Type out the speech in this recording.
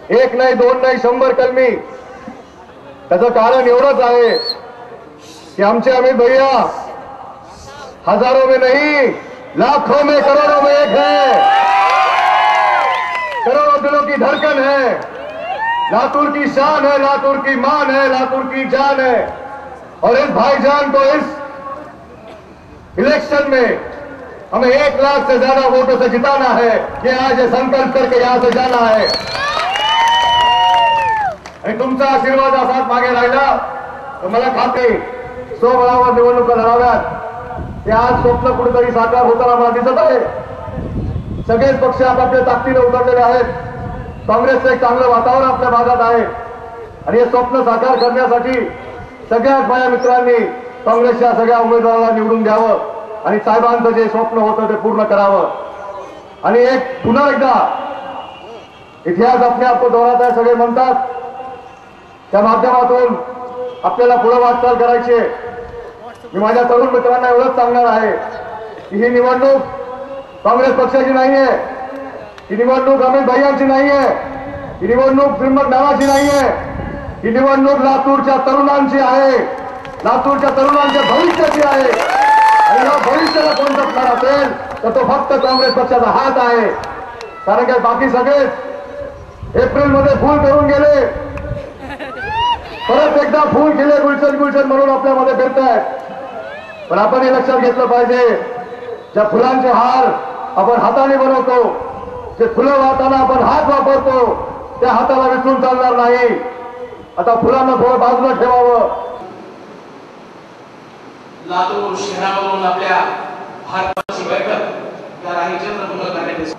एक नाही, दोन नाही, 100 कलमी। त्याचं कारण एवढंच आहे कि हमसे अमित भैया हजारों में नहीं, लाखों में, करोड़ों में एक है, करोड़ों दिलों की धड़कन है, लातूर की शान है, लातूर की मान है, लातूर की जान है। और इस भाईजान को इस इलेक्शन में हमें 1 लाख से ज्यादा वोटों से जिताना है। ये आज संकल्प करके यहां से जाना है आणि तुमचा आशीर्वाद असाच मागे राहिला तर मला खात्री स्वबळावर निवडणुका लढाव्यात ते आज स्वप्न कुठेतरी साकार होताना मला दिसत आहे। सगळेच पक्ष आपापल्या ताकदीने उतरलेले आहेत। काँग्रेसचं एक चांगलं वातावरण आपल्या भागात आहे आणि हे स्वप्न साकार करण्यासाठी सगळ्याच माझ्या मित्रांनी काँग्रेसच्या सगळ्या उमेदवारांना निवडून द्यावं आणि साहेबांचं जे स्वप्न होतं ते पूर्ण करावं। आणि एक पुन्हा एकदा इतिहास अपने आप को दोहराता है, सगळे म्हणतात त्या माध्यमातून आपल्याला पुढे वाटचाल करायची आहे। मी माझ्या तरुण मित्रांना एवढंच सांगणार आहे की ही निवडणूक काँग्रेस पक्षाची नाहीये, ही निवडणूक अमित भैयांची नाहीये, ही निवडणूक त्रिंबक नावाची नाहीये, ही निवडणूक लातूरच्या तरुणांची आहे, लातूरच्या तरुणांच्या भविष्याची आहे। आणि या भविष्याला कोण जपणार असेल तर तो फक्त काँग्रेस पक्षाचा हात आहे। कारण काय बाकी सगळेच एप्रिलमध्ये फूल करून गेले, परत एकदा फूल केले गुलशन गुलशन म्हणून आपल्यामध्ये फिरतायत। पण आपण हे लक्षात घेतलं पाहिजे, ज्या फुलांचे हार आपण हाताने बनवतो, जे फुलं वाहताना आपण हात वापरतो, त्या हाताला विसरून चालणार नाही। आता फुलांना थोडं बाजूला ठेवावं। लातूर शहरावरून आपल्या भारताची बैठक या राहीच्या